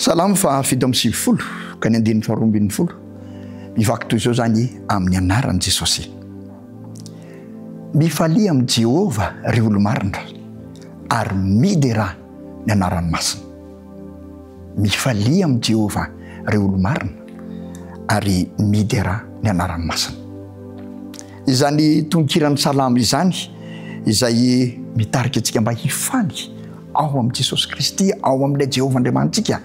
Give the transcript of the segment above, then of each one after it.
Salamo fa fito amby sivifolo ka ny andininy faharoambin'ny folo mivaky toy izao zany amin'ny anaran'i Jesosy. Mifalia amin'i Jehova ry olo marina ary midera ny anarany masina. Mifalia amin'i Jehova ry olo marina ary midera ny anarany masina. Izany tononkirany salamo izany izay mitarika antsika mba hifaly ao amin'i Jesosy Kristy, ao amin'ilay Jehova Andriamanitsika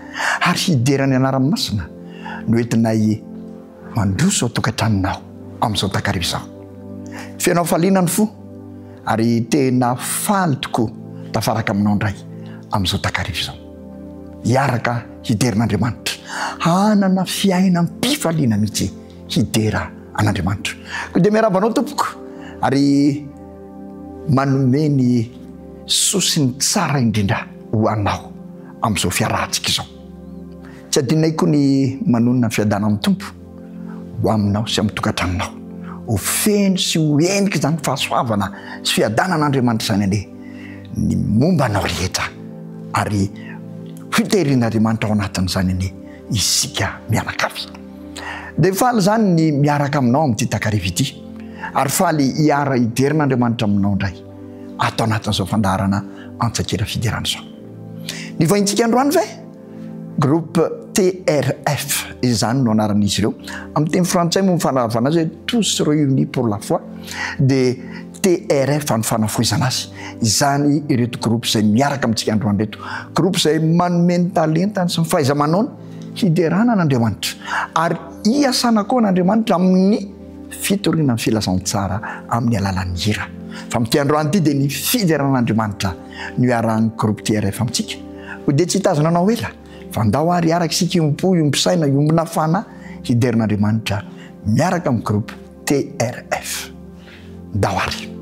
ary hidera ny anarany masina no entinay mandroso ao tokantranonao amin'izao takarivo izao. Fianao faliana ny fo ary tena faly tokoa tafaraka aminao indray amin'izao takarivo izao. Hiaraka hiderin'Andriamanitra, hanana fiainam-pifaliana mihitsy hidera an'Andriamanitra. Koa dia miarabanao tompoko ary manome ny sosiny tsara indrindra ho anao amin'izao fiarahantsika izao. Tsy adinay koa ny manonona ny fiadana amin'ny tompo ho aminao sy amin'ny tokantranonao. Ho feno sy ho endrika izany fahasoavana sy fiadanan'Andriamanitra izany anie ny mombanao rehetra ary fitehirin'Andriamanitra ao anatin'izany anie isika mianakavy. Dia faly zany ny miaraka aminao amin'ity takarivo ity ary faly hiara hiderin'Andriamanitra aminao indray atao anatin'izao fandaharana antsakira fiderana izao. Ny vahintsika androany ve? Groupe TRF izany no anaran'izy ireo. Amin'ny teny frantsay moa mifanarana azy hoe tous réunis pour la foi, dia TRF any fanafoizana azy. Izany ireto groupe izay miaraka amintsika androany reto. Groupe izay manome ny talentany sy ny fahaiza-manaony hiderana an'Andriamanitra ary hiasana koa an'Andriamanitra amin'ny fitoriana ny filazantsara amin'ny alalan'ny hira. Fa amin'ity androany ity dia ny fideran'Andriamanitra no iarahan'ny groupe TRF amintsika. Ho dia tsy hitazona anao ela fa andao ary araka isika iompo iompisaina iombona fana hiderin'Andriamanitra miaraka amin'ny groupe TRF. Ndao ary.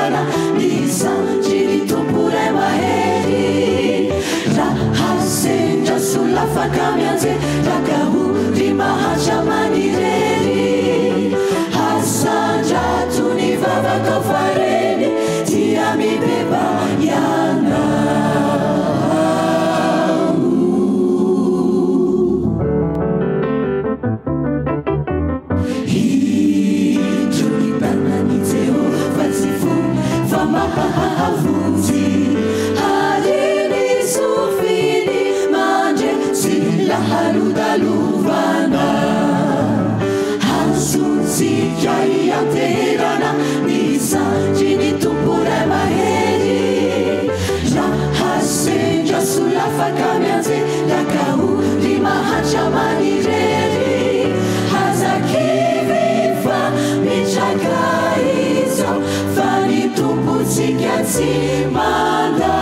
tanterana nisanjiny tompore mahery raha sendra solafaka mianje rakahory mahatra manirery hasandra tony vavaka fareny tia mibeba iana Mahavuzi harini sufini manje sila haludaluvana hasuzi jaya terana nisanjini tumpure maheri rahasenja sulafaka mianze lakauri mahacha manireri hazakivifa michakaizo fani tumputsikiatsi manda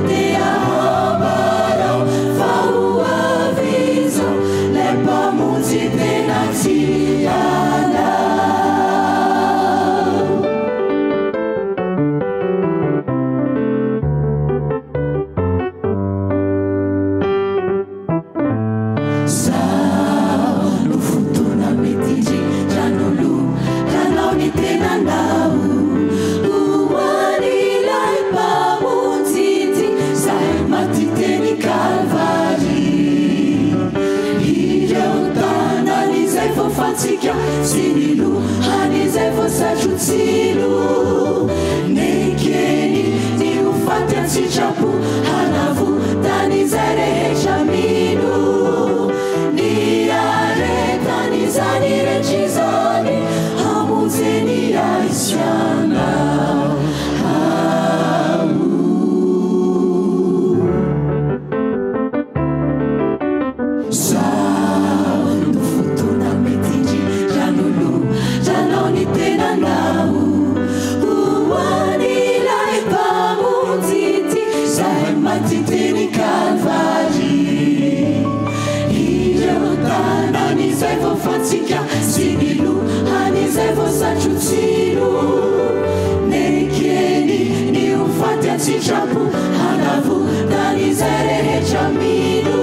dia hambaro fauavizo lepamunzi tenatiana Sinilu hanizai vosajutsilu nekeni ni ufate ansichapu hanavu tanizai rehetra minu ni areta nizani rechizani hamunzeni aisiana Sinilu hanizai vosajutsilu nekeni ni ufate ansichapu hanavu tanizai rehetra minu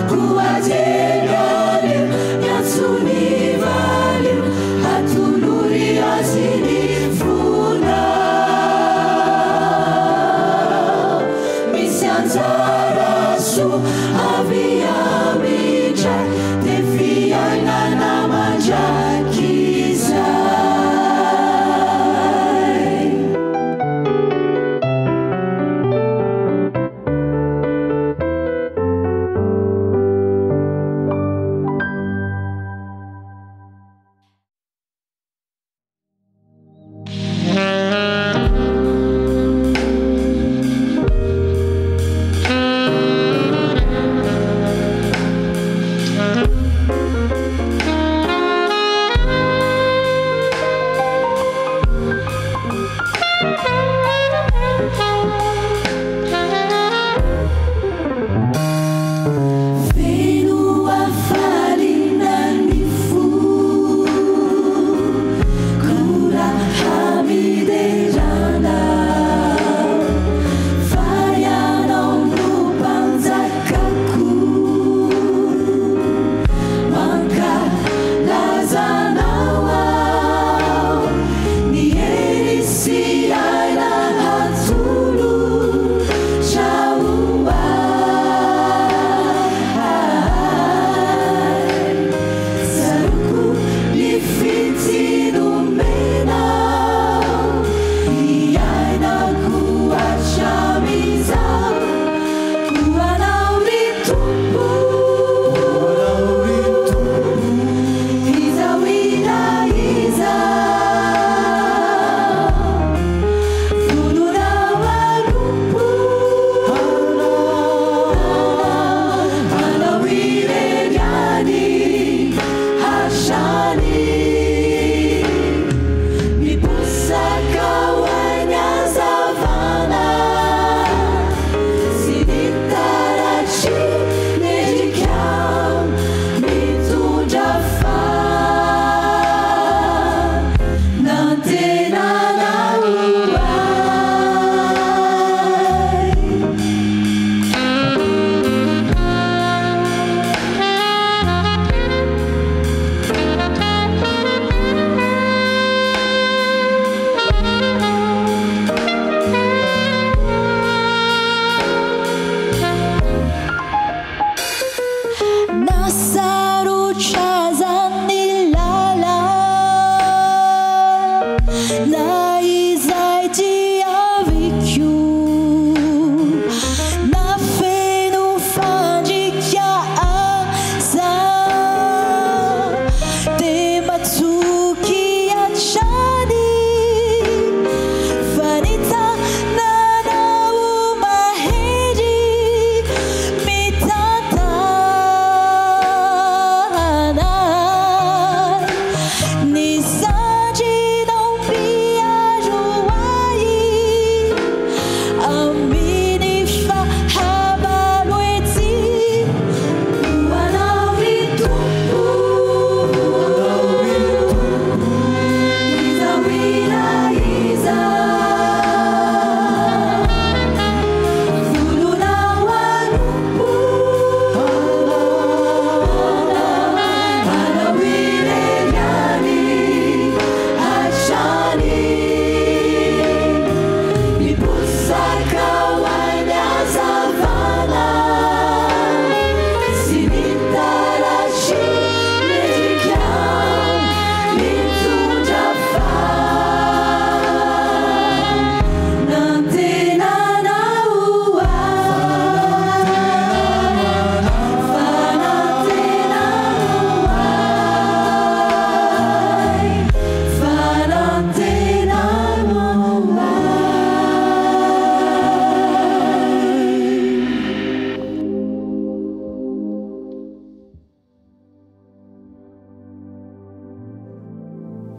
kuatelali nyatsunivalio hatuluri azinifuna misy anjaraso aviamitra tefiainana manjakizay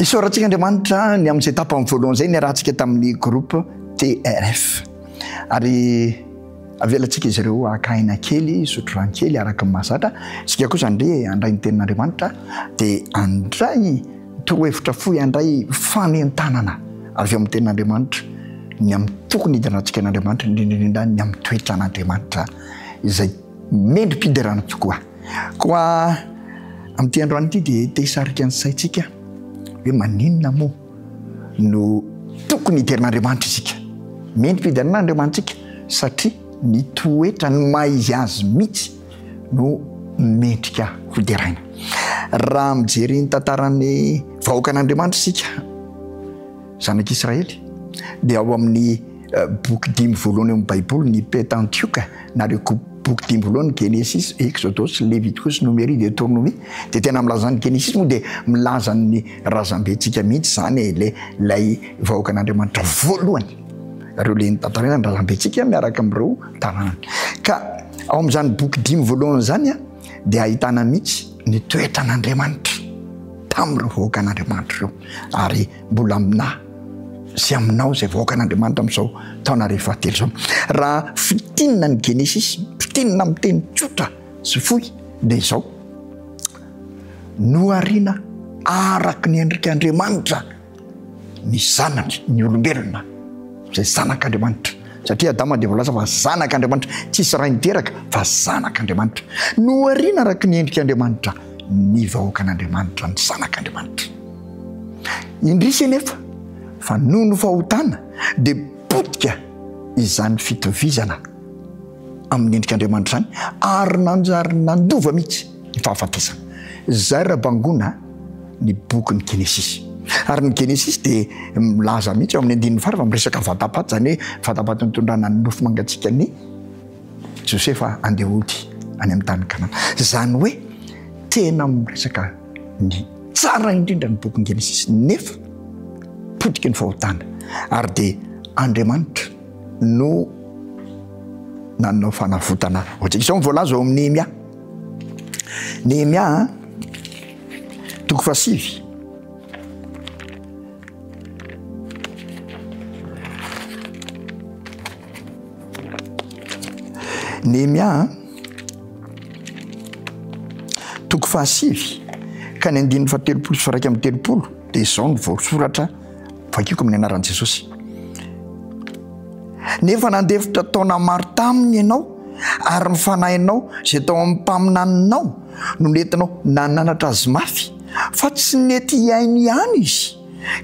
Isorantsika Andriamanitra ny amin'izay tapany voalohany zay ny rahantsika tamin'ny groupe TRF ary avelantsika izy ireo akaina kely sotroran kely araka ny mahazatra sika kosa andre andray ny tenin'Andriamanitra dia andray torohevitra fohy andray fanentanana avy amin'ny tenin'Andriamanitra ny amin'ny tokony hidirantsika n'Andriamanitra indrindra ny amin'ny toetran'Andriamanitra izay mendrim-piderana tokoa koa amin'ity androany ity dia te hisarika ny saitsika hoe maninona moa no tokony hiderin'Andriamanitra isika mendrim-pideran'Andriamanitsika satria ny toetra ny maizy azy mihitsy no mendrika hoderaina raha mijery ny tantaran'ny vahoaka an'Andriamanitra isika zanak'Israely dia ao amin'ny boky 10 voalohany amin'ny Baiboly ny Pentateuque na reo boky 10 voalohany Genesis, Exodus, Leviticus, Numeri, Deutéronomie dia tena milaza ny Genesis moa dia milaza ny razambentsika mihitsy zany lay vahoaka an'Andriamanitra voalohany reo le tantarana ny razambentsika miaraka amin'ireo taranany ka ao amin'izany boky 10 voalohany zany dia ahitana mihitsy ny toetra an'Andriamanitra tamin'ireo vahoaka an'Andriamanitra reo ary mbola aminah sy aminao zay vahoaka an'Andriamanitra amin'izao taona rehefa telo zao raha fitinina ny Genesis fitinina amin'ny teny tsotra sy fohy dia izao noariana araka ny endrik'Andriamanitra ny zanany ny olombelona zay zanak'Andriamanitra satria Adama dia voalaza fa zanak'Andriamanitra tsisy ray niteraka fa zanak'Andriamanitra noariana araka ny endrik'Andriamanitra ny vahoaka an'Andriamanitra ny zanak'Andriamanitra indrisy nefa fa noho ny fahotana dia potika izany fitovizana amin'ny endrik'Andriamanitra zany ary nanjary nandova mihitsy ny fahafatesana zay raha-bangona ny boky ny Genesis ary ny Genesis dia milaza mihitsy amin'ny 9 fa miresaka vatapaty zany hoe vatapaty nitondrana ny nofo mangatsika ny Josefa andeha hody any amin'ny tany Kanana zany hoe tena miresaka ny tsara indrindra ny boky ny Genesis nefa potika ny fahotana ary dia Andriamanitra no nanao fanavotana ohatrika izao mivoalaza ao amin'ny Nehemia toko 7 Nehemia toko 7 ka ny 9:30 sy 1:30 dia izao ny voasoratra vakiko amin'ny anaran'i Jesosy nefa nandefitra taona maro taminy ianao ary ny fanahinao zay tao amin'ny mpaminaninao no nentinao nananatra azy mafy fa tsy nety hiainy ihany izy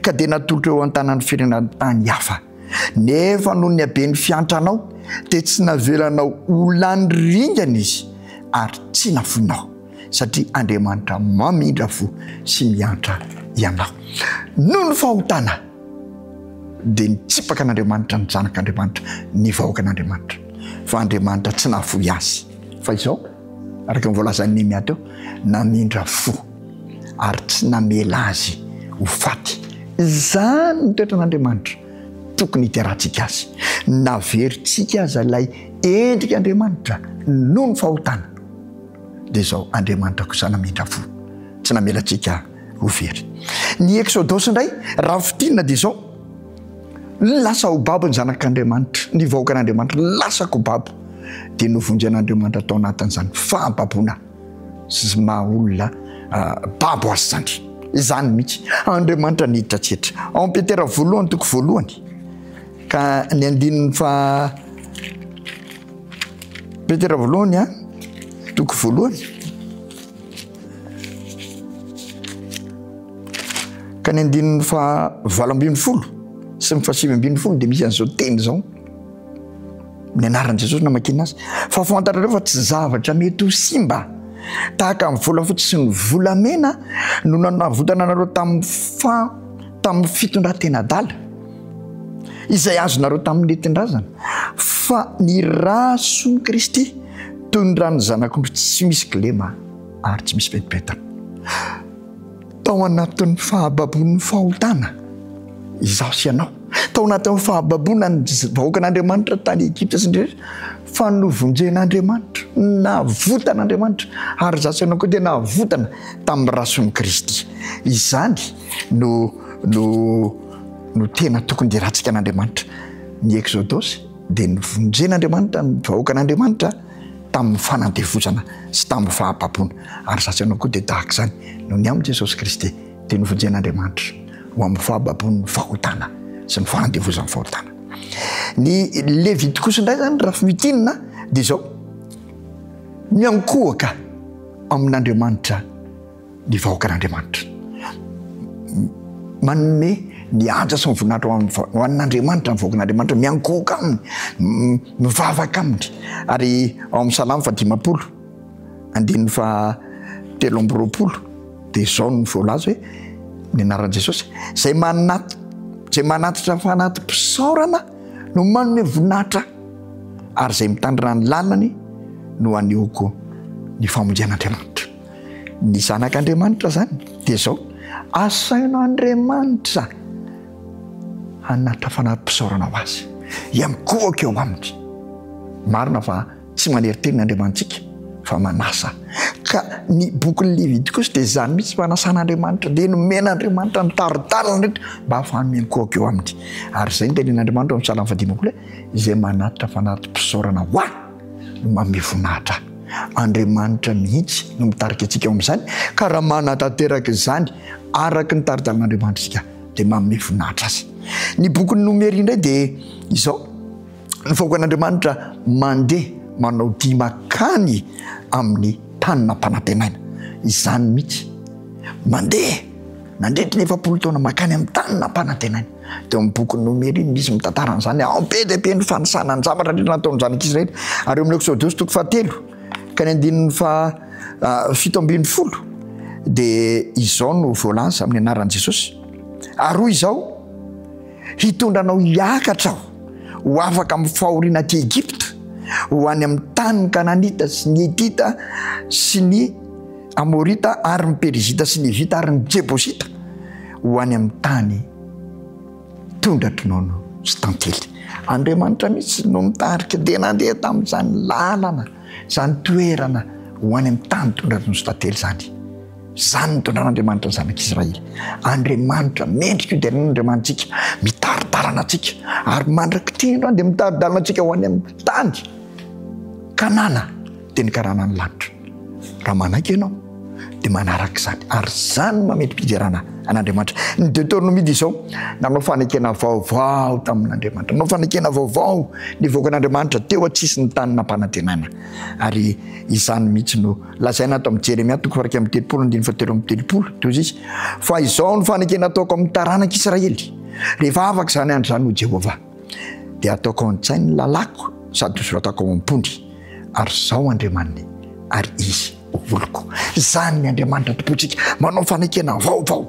ka dia natolotra eo an-tanany firenany tany hafa nefa noho ny habeny fiantranao dia tsy navelanao olany ringana izy ary tsy nafonao satria Andriamanitra mamindra fo sy miantra ianao noho ny fahotana dia nitsipaka an'Andriamanitra ny zanak'Andriamanitra ny vahoaka an'Andriamanitra fa Andriamanitra tsy nahafoy azy fa izao araka ny voalazan'ny Néhémia teo namindra fo ary tsy namela azy ho faty. Izany ny toetra an'Andriamanitra tokony hiterahantsika azy, naverintsika azy ilay endrika Andriamanitra noho ny fahotana dia izao Andriamanitra kosa namindra fo tsy namelantsika ho very. Ny Exodosy indray raha fitinina dia izao lasa ho babo ny zanak'Andriamanitra, ny vahoaka an'Andriamanitra lasa ko babo dia novonjen'Andriamanitra tao anatin'izany fahababoana sy maha-olona babo azy zany. Izany mihitsy Andriamanitra niditra tsetra ao amin'ny Petera 1:1 ka ny andininy fa Petera 1:1 ka ny andininy fa 7:20 sy ny fa 7:20 dia misy an'izao teny izao ny anaran'i Jesosy namakina azy fa fantatrareo fa tsy zavatra mety ho simba tahaka amin'ny volafotsy sy ny volamena no nanavotana anareo tamin'ny fitondran-tena-dala izay azonareo tamin'ny netin-drazana fa ny rason'i Kristy toy ny rano zanak'ondro tsy misy kilema ary tsy misy petipetana tao anatin'ny fahababon'ny fahotana izaho sy ianao tao anatin'ny fahababona ny vahoaka an'Andriamanitra tany Egypta sy ny rehetra fa novonjen'Andriamanitra navotan'Andriamanitra ary izaho sy ianao koa dia navotana tamin'ny rason'i Kristy. Izany no tena tokony dia rahantsika an'Andriamanitra. Ny Exodosy dia novonjen'Andriamanitra ny vahoaka an'Andriamanitra tamin'ny fanandevozana sy tamin'ny fahababona ary izaho sy ianao koa dia tahaka izany no ny amin'i Jesosy Kristy dia novonjen'Andriamanitra ho amin'ny fahababon'ny fahotana sy ny fanandevozan'ny fahotana. Ny Levity kosa indray zany raha fitinina dia izao miankohaka amin'Andriamanitra ny vahoaka an'Andriamanitra manome ny anja sy ny voninahitra ho an'Andriamanitra ny vahoaka an'Andriamanitra miankohaka aminy mivavaka aminy ary ao amin'ny Salamo 50:20 dia izao ny voalaza hoe ny anaran'i Jesosy zay manatitra fanatim-pisaorana no manome voninahitra ary zay mitandrina ny lalany no anehoako ny famonjen'Andriamanitra. Ny zanak'Andriamanitra zany dia izao asaina Andriamanitra hanatra fanatim-pisaorana ho azy iankohaka eo aminy. Marina fa tsy maneriteny ny Andriamantsika fa manasa ka ny bokin'ny Levity kosa dia izany mihitsy fanasan'Andriamanitra dia nomen'Andriamanitra ny taritarina rehetra mba hafahany miankohaka eo aminy ary izay ny tenen'Andriamanitra amin'ny Salamo 50 izay manatitra fanatim-pisaorana ho ahy no manome voninahitra. Andriamanitra mihitsy no mitarika antsika eo amin'izany ka raha manatanteraka izany araka ny taritarin'Andriamanitra isika dia manome voninahitra azy. Ny bokin'ny Nomery indray dia izao ny vahoaka an'Andriamanitra mandeha manao dimakany amin'ny tanina mpanantenaina. Izany mihitsy mandeha nandritra ny 70 taona makany amin'ny tanina mpanantenaina dia amin'ny bokin'ny Nomery iny misy mitantara an'izany be dia be ny fanisana ny zavatra rehetra nataon'ny zanak'Israely ary eo amin'ny Exodosy 3 ka ny andininy fa 7:20 dia izao no voalaza amin'ny anaran'i Jesosy ary hoy izao hitondranao hiakatra aho ho afaka amin'ny fahoriana aty Egypta ho any amin'ny tany ny Kananita sy ny Hitita sy ny Amorita ary ny Perizita sy ny Hivita ary ny Jebosita ho any amin'ny tany tondratry nono sy tantely. Andriamanitra mihitsy no mitarika dia nandeha tamin'izany lalana izany toerana ho any amin'ny tany tondratry nono sy tantely zany. Izany nitondran'Andriamanitra ny zanak'Israely. Andriamanitra mendrika io dia Andriamanitsika mitaritarana antsika ary mandrakitiny dia mitaridarana antsika ho any amin'ny tany Kanana dia ny karanan'ny lanitra. Raha manaiky ianao dia manaraka izany ary izany mameti-pidirana an'Andriamanitra. Ny Deutéronomie dia izao nanao fanekena vaovao tamin'Andriamanitra, nanao fanekena vaovao ny vahoaka an'Andriamanitra teo atsisy ny tanina mpanantenana ary izany mihitsy no lazaina ato amin'ny Jeremia 3:30 toy izy fa izao ny fanekena ataoko amin'ny taranak'Israely rehefa afaka izany andro izany ho Jehovah dia ataoko an-tsainy ny lalako sady hosoratako ao am-pondry ary izao Andriamaniny ary izy oloko. Izany ny Andriamanitra topotsika manao fanekena vaovao,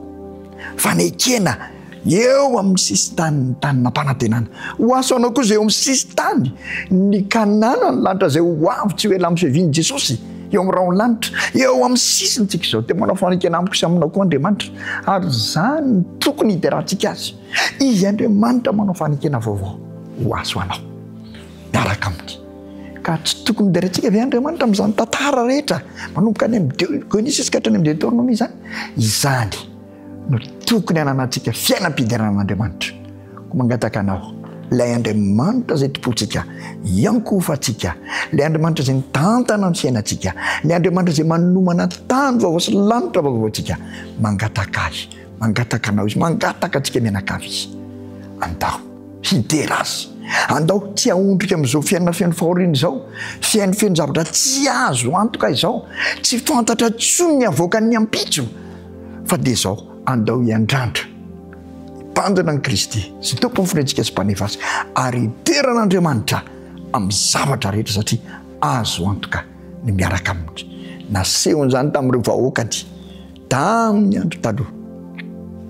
fanekena eo amin'ny sisy tanina mpanantenana ho aso anao koa zay eo amin'ny sisy tany ny kanana ny lanitra zay ho avy tsy hoe la miseviany Jesosy eo amin'ny raha lanitra eo amin'ny sisintsika izao te manao fanikena amiko sy aminao koa Andriamanitra ary zany tokony hiderahantsika azy izy Andriamanitra manao fanikena vaovao ho aso anao miaraka aminy ka tsy tokony hiderantsika ve Andriamanitra amin'izany tantara rehetra manomboka any amin'ny Genesis ka hatrany amin'ny Deutéronome izany no tokony ananantsika fiainam-pideranan'Andriamanitra ko mangataka anao lay Andriamanitra zay tompontsika iankofantsika lay Andriamanitra zay nitantana ny fiainantsika lay Andriamanitra zay manomana tany vaovao sy lanitra vaovaotsika mangataka azy mangataka anao izy mangataka antsika mianakavy izy andao hidera azy andao tsy ahondrika amin'izao fiainana fiain'ny fahoriana izao fiain'ny fiain'ny zavatra tsy azo antoka izao tsy fantatra tsony ny avoaka ny ampitso fa dia izao andao hiandrandra pandana ny Kristy sy tompony firentsika sy mpanefa azy ary iteran'Andriamanitra amin'ny zavatra rehetra satria azo antoka ny miaraka aminy nasehon'izany tamin'ireo vahoakany tamin'ny andro taloha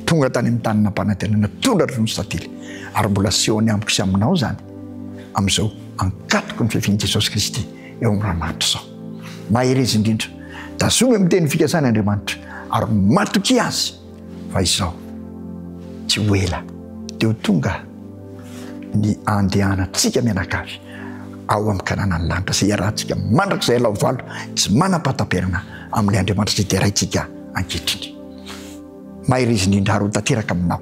tonga tany amin'ny tanina mpanantenana tondra rono satily ary mbola sehony amiko sy aminao zany amin'izao ankatoko ny fiaviany Jesosy Kristy eo amin'ny ranomanitra izao mahery izy indrindra tazomy amin'ny teny fikasany Andriamanitra ary matoky azy fa izao tsy ho ela dia ho tonga ny andehanantsika mianakavy ao amin'ny kananany lanitra izay iarahantsika mandrakizay laovalo tsy manam-pataperana amin'ny Andriamanitra izay teraintsika ankehitriny mahery izy indrindra ary ho tanteraka aminao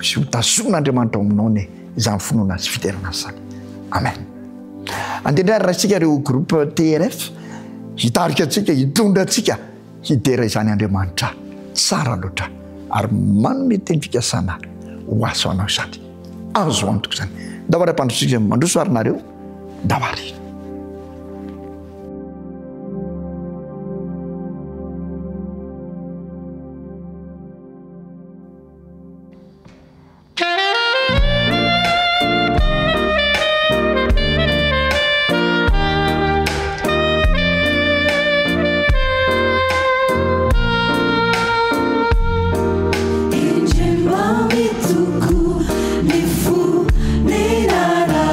sy ho tazon'Andriamanitra ao aminao ny izany finoana sy fiterana izany amen andendray rahatsika ireo groupe TRF hitarika antsika hitondra antsika hidera izany Andriamanitra tsara loatra ary manome teny fikasana ho aso anao izany azo antoko izany davary ampandrotsika mandroso arinareo davary Tuku, nifu, nirara,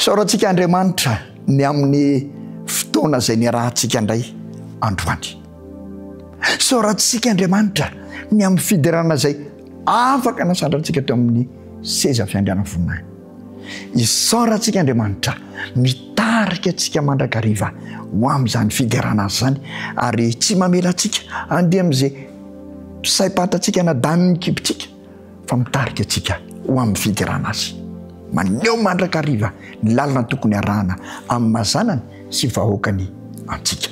Saorantsika Andriamanitra ny amin'ny fotoana izay niarahantsika indray androany. Saorantsika Andriamanitra ny amin'ny fiderana izay afaka nasandrantsika teo amin'ny seza fiandrianana voninahitra. Isaorantsika Andriamanitra mitarika antsika mandrakariva ho amin'izany fiderana azy zany ary tsy mamela antsika andeha amin'izay saim-patantsika nadaniny kibotsika fa mitarika antsika ho amin'ny fiderana azy. Maneho mandrakariva ny lalana tokony arahana amin'ny mazanany sy vahoakany antsika.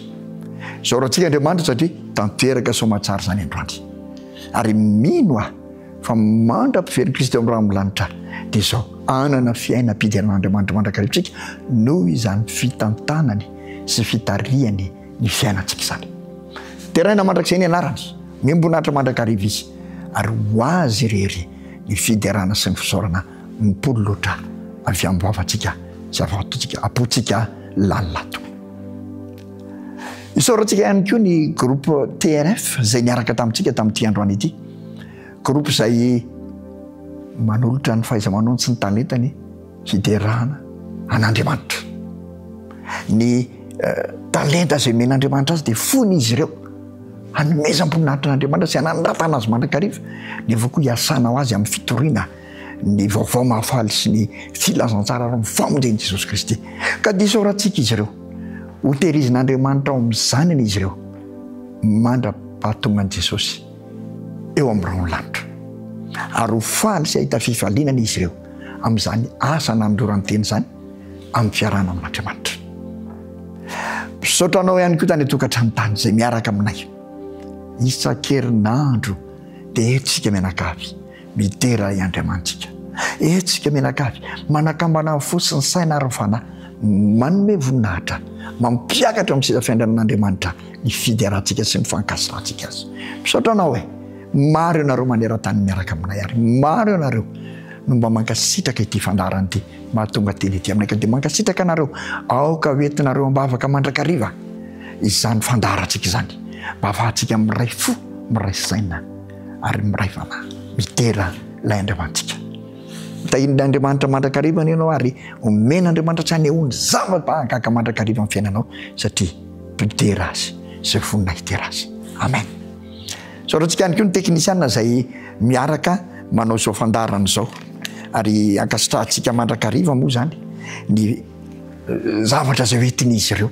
Saorantsika Andriamanitra satria tanteraka soamatsara zany androany. Ary mino aho fa mandra-pivery Kristy amin'ny raha amin'ny lanitra dia izao anana fiainam-pideran'Andriamanitra mandrakarivantsika noho izany fitantanany sy fitarihany ny fiainantsika izany. Teraina mandrakizay ny anarany, miambonahitra mandrakariva izy ary ho azy irery ny fiderana sy ny fisaorana mipolo loatra avy amboavantsika sy avatontsika apontsika lalato. Isaorantsika ihany koa ny groupe TRF izay niaraka tamintsika tamin'ity androany ity. Groupe izay manolotra ny fahaiza-manao sy ny talentany hiderahana an'Andriamanitra. Ny talenta izay men'Andriamanitra azy dia fony izy ireo hanomezam-poninahitra n'Andriamanitra sy hanandrafana azy mandrakariva. Ny avao koa hiasana ho azy amin'ny fitoriana ny vaovao mahafaly sy ny filazantsara amin'ny famonjen'i Jesosy Kristy. Ka dia isaorantsika izy ireo ho tehirizin'Andriamanitra ao amin'ny zanany izy ireo mandra-pahatongan'i Jesosy eo amin'ny rano lanitra. Ary ho faly sy ahita fifalinana izy ireo amin'izany asa namindorany-teny izany amin'ny fiarahana amin'Andriamanitra. Misaotranao ihany koa tany atokantrano tany izay miaraka aminay. Isan-kerinandro dia etsika mianakavy midera i Andriamantsika. Etsika mianakavy manakambana ny fo sy ny saina ary ny fanahy manome voninahitra mampiakatra amin'ny seza fiandrianan'Andriamanitra ny fiderantsika sy ny fankasirantsika azy. Misaotranao hoe maro ianareo maneran-tany miaraka aminay ary maro ianareo no mba mankasitraka ity fandarana ity mahatonga teny ity aminay ka dia mankasitraka anareo aoka hoentinareo mba afaka mandrakariva izany fandarantsika izany mba afahantsika miray fo miray saina ary miray fanahy midera ilay Andriamantsika. Tahirin'Andriamanitra mandrakarivana ianao ary omen'Andriamanitra tsy hanehoany zava-bahagaka mandrakariva amin'ny fiainanao satria mpidera azy sy vonina hidera azy. Amen. Saorantsika ihany koa ny teknisiana izay miaraka manao izao fandarana izao ary ankasitrahantsika mandrakariva moa zany ny zavatra izay hoentin'izy ireo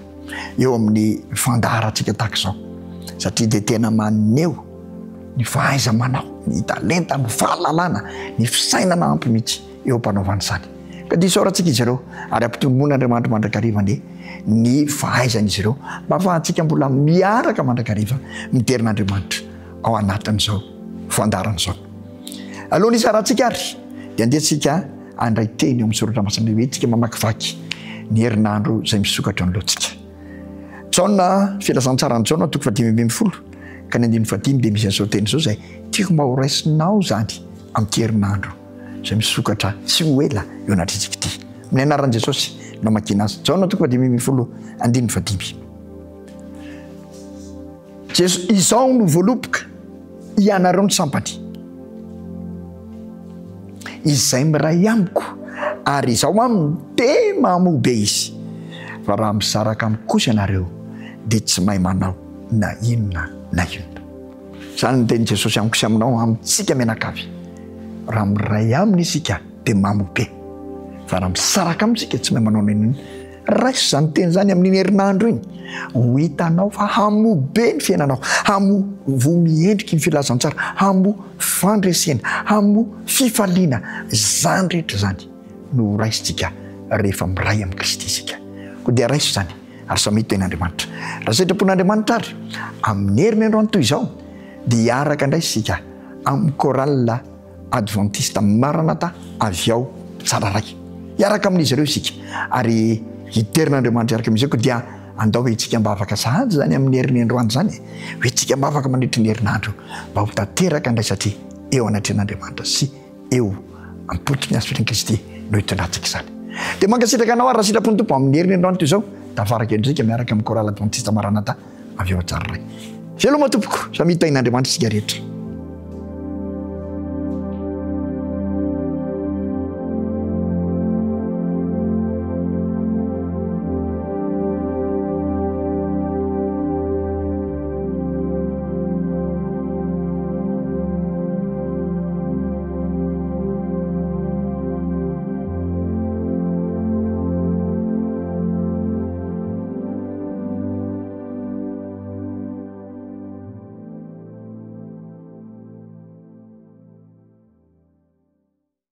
eo amin'ny fandarantsika tahaka izao satria dia tena maneho ny fahaiza-manao, ny talenta, ny fahalalana, ny fisainana ampy mihitsy eo am-panaovana izany. Ka dia isaorantsika izy ireo ary ampitomboin'Andriamanitra mandrakarivany ny fahaizan'izy ireo mba afahantsika mbola miaraka mandrakariva miderin'Andriamanitra ao anatin'izao fandarana izao. Alohan'ny isarantsika ary dia andehantsika andray teny eo amin'ny soratra masina hoe tsika mamakivaky ny herinandro izay misokatra ny loantsika. Jaona filazantsarany Jaona 5:20 ka ny 5 dia misy an'izao teny izao izay tiako mba ho raisinao zany amin'ny herinandro izay misokatra tsy ho ela eo anatritsika ity. Amin'ny anaran'i Jesosy no makina azy. Jaona 5:20 izao no voaloboka ianareo ny sampany izay miray amiko ary izaho aminy dia mamobe izy fa raha misaraka amiko kosa ianareo dia tsy mahay manao na inona na inona. Izany ny tenin'i Jesosy amiko sy aminao amintsika mianakavy. Raha miray aminy isika dia mamobe fa raha misaraka amintsika tsy mahay manao na inona. Raisy izany teny izany amin'ny herinandro iny ho hitanao fa hamobe ny fiainanao, hamo miendriky ny filazantsara, hamo fandresena, hamo fifaliana. Izany rehetra izany no raisitsika rehefa miray amin'ny Kristy isika. Koa dia raisy izany ary samy ten'Andriamanitra. Raha sitrapon'Andriamanitra ary amin'ny heriny androany toy izao dia hiaraka indray isika amin'ny chorale adventiste Maranatha avy ao Tsararay. Hiaraka amin'izy ireo isika ary hiterin'Andriamanitra iaraka amin'izay koa dia andao hoe itsika mba afaka sahady zany amin'ny heriny androany zany hoe itsika mba afaka mandritry ny herinandro mba ho tanteraka indray satria eo anatrehan'Andriamanitra sy eo ampotony azy firin'i Kristy no hitondrantsika izany. Dia mankasitraka anao ary raha sitrapony tompo amin'ny heriny androany toy izao tafaraka endrika miaraka amin'ny chorale adventiste Maranatha avy ao Tsararay. Veloma tompoko, samy hitain'Andriamanitra isika rehetra.